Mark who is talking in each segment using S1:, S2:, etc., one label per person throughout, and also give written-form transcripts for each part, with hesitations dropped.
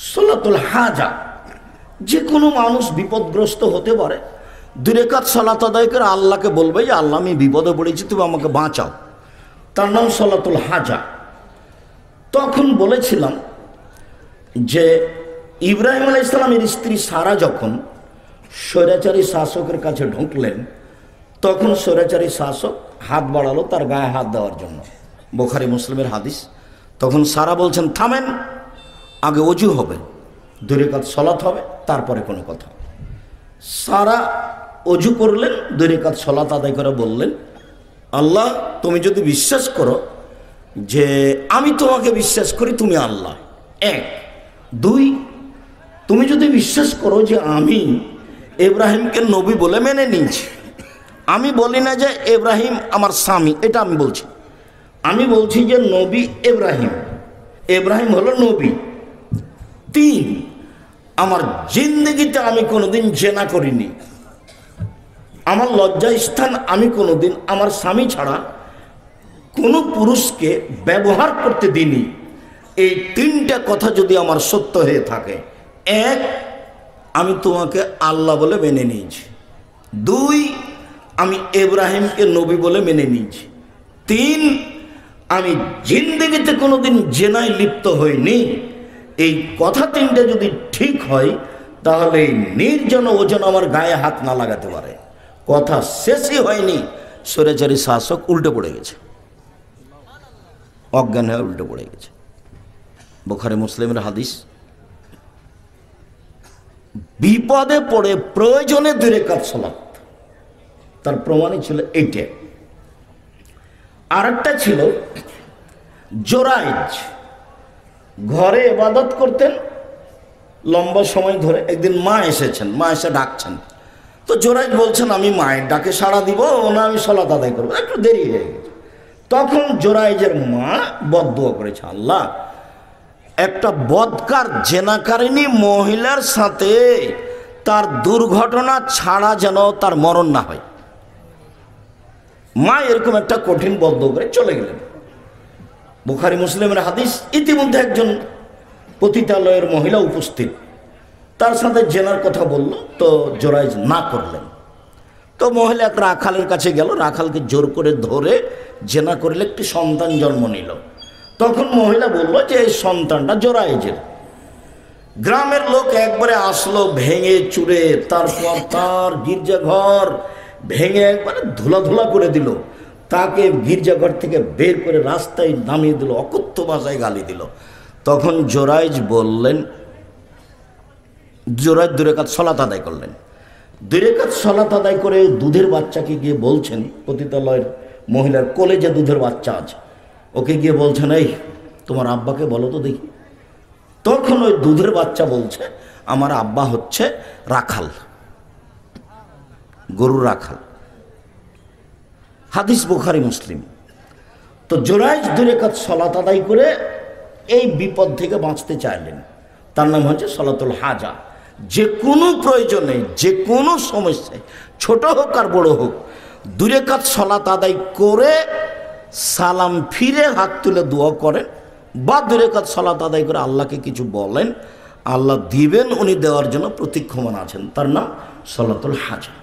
S1: সলাতুল হাজা, যে কোনো মানুষ বিপদগ্রস্ত হতে পারে, 2 রাকাত সালাত আদায় করে আল্লাহকে বলবে যে আল্লাহ আমি বিপদে পড়েছি, তুমি আমাকে বাঁচাও, তার নাম সলাতুল হাজা। তখন বলেছিলাম যে ইব্রাহিম আলাইহিস সালামের স্ত্রী সারা যখন স্বৈরাচারী শাসকের কাছে ঢুকলেন, তখন স্বৈরাচারী শাসক হাত বাড়ালো তার গায়ে হাত দেওয়ার জন্য, বুখারী মুসলিমের হাদিস। তখন সারা বলছেন থামেন, আগে অজু হবে, 2 রাকাত সালাত হবে, তারপরে কোনো কথা। সারা অজু করলেন, 2 রাকাত সালাত আদায় করে বললেন, আল্লাহ তুমি যদি বিশ্বাস করো যে আমি তোমাকে বিশ্বাস করি তুমি আল্লাহ, 1। 2, তুমি যদি বিশ্বাস করো যে আমি ইব্রাহিমকে নবী বলে মেনে নিয়েছি, আমি বলি না যে ইব্রাহিম আমার স্বামী, এটা আমি বলছি, আমি বলছি যে নবী ইব্রাহিম, ইব্রাহিম হলো নবী। 3, আমার জিন্দগিতে আমি কোনোদিন জেনা করিনি, আমার লজ্জা স্থান আমি কোনোদিন আমার স্বামী ছাড়া কোনো পুরুষকে ব্যবহার করতে দিইনি। এই 3টা কথা যদি আমার সত্য হয়ে থাকে, 1, আমি তোমাকে আল্লাহ বলে মেনে নিয়েছি, 2, আমি ইব্রাহিমকে নবী বলে মেনে নিয়েছি, 3, আমি জিন্দগিতে কোনোদিন জেনায় লিপ্ত হইনি। এই কথা 3টে যদি ঠিক হয়, তাহলে এই নির্জন ওজন আমার গায়ে হাত না লাগাতে পারে। কথা শেষই হয়নি, স্বৈরাচারী শাসক উল্টে পড়ে গেছে, অজ্ঞান হয়ে উল্টে পড়ে গেছে। বুখারী মুসলিমের হাদিস। বিপদে পড়ে প্রয়োজনে 2 রাকাত সালাত, তার প্রমাণই ছিল এইটা। আরেকটা ছিল জোরাইজ, ঘরে ইবাদত করতেন লম্বা সময় ধরে। একদিন মা এসেছেন, মা এসে ডাকছেন, তো জোরাইজ বলছেন আমি মায়ের ডাকে সাড়া দিব না, আমি সালাত আদায় করবো, একটু দেরি হয়ে গেছে। তখন জোরাইজের মা বদদুয়া করেছে, আল্লাহ একটা বদকার জেনাকারিনী মহিলার সাথে তার দুর্ঘটনা ছাড়া যেন তার মরণ না হয়। মা এরকম একটা কঠিন বদদুয়া করে চলে গেলেন। বুখারী মুসলিমের হাদিস। ইতিমধ্যে একজন পতিতালয়ের মহিলা উপস্থিত, তার সাথে জেনার কথা বলল, তো জোরাইজ না করলেন। তো মহিলা এক রাখালের কাছে গেল, রাখালকে জোর করে ধরে জেনা করলে একটি সন্তান জন্ম নিল। তখন মহিলা বলল যে এই সন্তানটা জোরাইজের। গ্রামের লোক একবারে আসলো ভেঙে চুরে, তারপর তার গির্জাঘর ভেঙে একবারে ধুলা করে দিল, তাকে গির্জাঘর থেকে বের করে রাস্তায় নামিয়ে দিল, অকথ্য ভাষায় গালি দিল। তখন জোরাইজ বললেন, জোরাইজ 2 রাকাত সালাত আদায় করলেন। 2 রাকাত সালাত আদায় করে দুধের বাচ্চাকে গিয়ে বলছেন, পতিতালয়ের মহিলার কোলে যে দুধের বাচ্চা আছে, ওকে গিয়ে বলছেন এই তোমার আব্বাকে বলো তো দেখি। তখন ওই দুধের বাচ্চা বলছে আমার আব্বা হচ্ছে রাখাল, গরুর রাখাল। হাদিস বুখারী মুসলিম। তো জোরাইজ 2 রাকাত সালাত আদায় করে এই বিপদ থেকে বাঁচতে চাইলেন, তার নাম হচ্ছে সলাতুল হাজা। যে কোনো প্রয়োজনে, যে কোনো সমস্যায়, ছোট হোক আর বড় হোক, 2 রাকাত সালাত আদায় করে সালাম ফিরে হাত তুলে দোয়া করেন, বা 2 রাকাত সালাত আদায় করে আল্লাহকে কিছু বলেন, আল্লাহ দিবেন, উনি দেওয়ার জন্য প্রতীক্ষমান আছেন, তার নাম সলাতুল হাজা।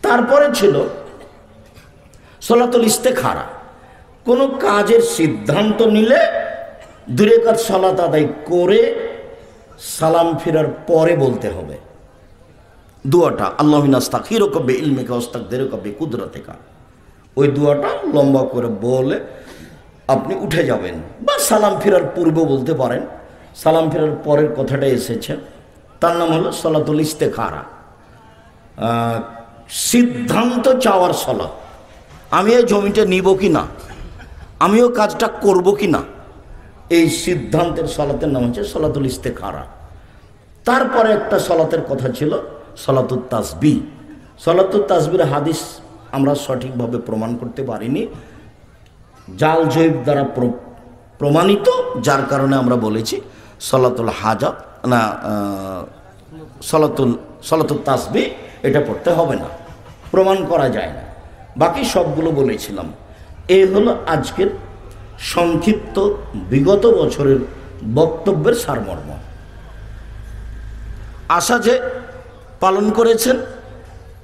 S1: তারপরে ছিল সলাতুল ইস্তেখারা। কোনো কাজের সিদ্ধান্ত নিলে 2 রাকাত সালাত আদায় করে সালাম ফেরার পরে বলতে হবে দোয়াটা, আল্লাহুম্মা আস্তাগফিরুকা বিইলমিকা ওয়াস্তাগদিরুকা বিকুদরাতিকা। ওই দোয়াটা লম্বা করে বলে আপনি উঠে যাবেন, বা সালাম ফেরার পূর্বে বলতে পারেন। সালাম ফেরার পরের কথাটা এসেছে, তার নাম হলো সলাতুল ইস্তেখারা, সিদ্ধান্ত চাওয়ার সালাত। আমি এই জমিটা নিব কি না, আমিও কাজটা করব কি না, এই সিদ্ধান্তের সালাতের নাম হচ্ছে সলাতুল ইস্তেখারা। তারপরে একটা সালাতের কথা ছিল সলাতুত তাসবিহ। সলাতুত তাসবিহের হাদিস আমরা সঠিকভাবে প্রমাণ করতে পারিনি, জাল জৈব দ্বারা প্রমাণিত, যার কারণে আমরা বলেছি সলাতুল হাজা না, সলাতুল তাসবিহ এটা পড়তে হবে না, প্রমাণ করা যায় না। বাকি সবগুলো বলেছিলাম। এই হলো আজকের সংক্ষিপ্ত বিগত বছরের বক্তব্যের সারমর্ম। আশা যে পালন করেছেন,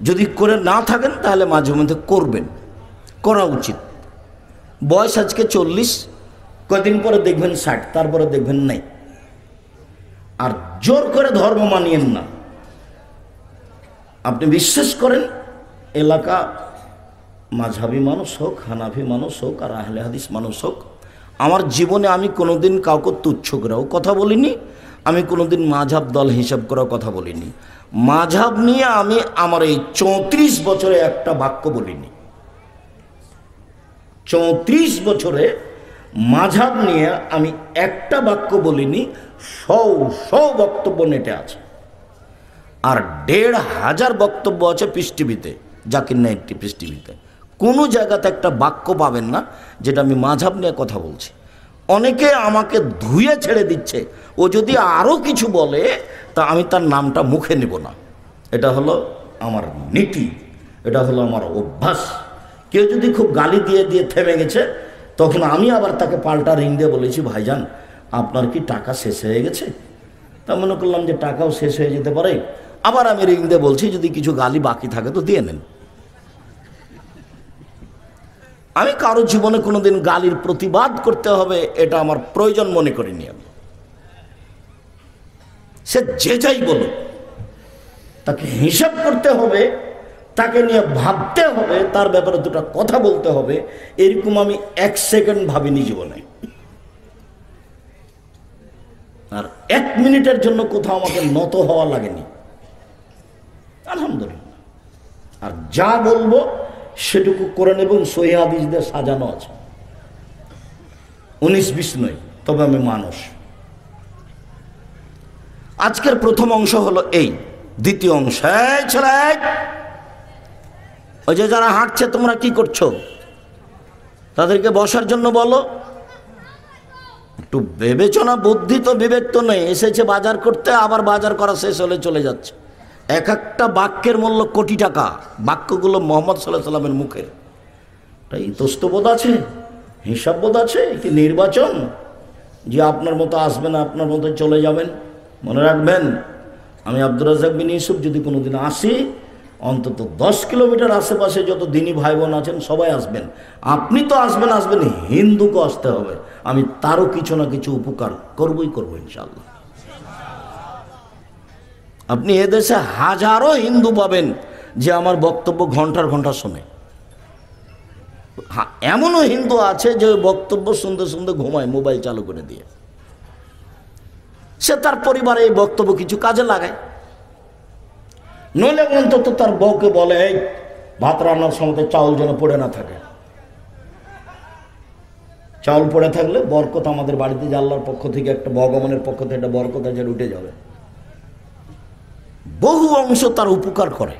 S1: যদি করে না থাকেন তাহলে মাঝে মধ্যে করবেন, করা উচিত। বয়স আজকে 40, কয়দিন পরে দেখবেন 60, তারপরে দেখবেন নাই। আর জোর করে ধর্ম মানিয়েন না। আপনি বিশ্বাস করেন এলাকা মাঝহাবি মানুষ হোক, হানাফি মানুষ হোক, আর আহলে হাদিস মানুষ হোক, আমার জীবনে আমি কোনোদিন কাউকে তুচ্ছ করেও কথা বলিনি, আমি কোনোদিন মাঝহাব দল হিসাব করেও কথা বলিনি। মাঝহাব নিয়ে আমি আমার এই 34 বছরে একটা বাক্য বলিনি। 34 বছরে মাঝহাব নিয়ে আমি একটা বাক্য বলিনি, শো বক্তব্য নেটে আছে, আর 1,500 বক্তব্য আছে পিস টিভিতে, জাকির নাইট পিস টিভিতে। কোনো জায়গাতে একটা বাক্য পাবেন না যেটা আমি মাঝহাব নিয়ে কথা বলছি। অনেকে আমাকে ধুয়ে ছেড়ে দিচ্ছে, ও যদি আরও কিছু বলে তা আমি তার নামটা মুখে নেব না। এটা হলো আমার নীতি, এটা হলো আমার অভ্যাস। কেউ যদি খুব গালি দিয়ে দিয়ে থেমে গেছে, তখন আমি আবার তাকে পাল্টা রিং দিয়ে বলেছি, ভাইজান আপনার কি টাকা শেষ হয়ে গেছে? তা মনে করলাম যে টাকাও শেষ হয়ে যেতে পারে, আবার আমি রিং দিয়ে বলছি যদি কিছু গালি বাকি থাকে তো দিয়ে নেন। আমি কারো জীবনে কোনোদিন গালির প্রতিবাদ করতে হবে এটা আমার প্রয়োজন মনে করিনি। আমি সে যে যাই বলুক, তাকে হিসাব করতে হবে, তাকে নিয়ে ভাবতে হবে, তার ব্যাপারে দুটো কথা বলতে হবে, এরকম আমি 1 সেকেন্ড ভাবিনি জীবনে। আর 1 মিনিটের জন্য কোথাও আমাকে নত হওয়া লাগেনি, আলহামদুলিল্লাহ। আর যা বলবো সেটুকু করে নেব, সহিহ হাদিস দিয়ে সাজানো আছে, 19-20 নয়। তবে আমি মানুষ। আজকের প্রথম অংশ হলো এই। দ্বিতীয় অংশ, ছেলে ওই যে যারা হাঁটছে তোমরা কি করছো, তাদেরকে বসার জন্য বলো। একটু বিবেচনা, বুদ্ধি তো বিবেক তো নেই। এসেছে বাজার করতে, আবার বাজার করা শেষ হলে চলে যাচ্ছে। এক একটা বাক্যের মূল্য কোটি টাকা। বাক্যগুলো মোহাম্মদ সাল্লাল্লাহু আলাইহি ওয়াসাল্লামের মুখের। তাই ইতস্তবোধ আছে, হিসাববোধ আছে কি নির্বাচন যে আপনার মতো আসবেন, আপনার মতো চলে যাবেন? মনে রাখবেন, আমি আব্দুর রাজ্জাক বিন ইউসুফ যদি কোনোদিন আসি, অন্তত 10 কিলোমিটার আশেপাশে যত দিনী ভাই বোন আছেন সবাই আসবেন। আপনি তো আসবেন, হিন্দুকে আসতে হবে। আমি তারও কিছু না কিছু উপকার করবই করবো ইনশাআল্লাহ। আপনি এদেশে হাজারো হিন্দু পাবেন যে আমার বক্তব্য ঘন্টার ঘন্টা শোনে। হ্যাঁ, এমনও হিন্দু আছে যে বক্তব্য শুনতে শুনতে ঘুমায় মোবাইল চালু করে দিয়ে। সে তার পরিবারে এই বক্তব্য কিছু কাজে লাগায়, নইলে অন্তত তার বউকে বলে এই ভাত রান্নার সময় চাউল যেন পড়ে না থাকে। চাউল পড়ে থাকলে বরকত আমাদের বাড়িতে যে আল্লাহর পক্ষ থেকে একটা, ভগবানের পক্ষ থেকে একটা বরকত আছে, উঠে যাবে। বহু অংশ তার উপকার করে।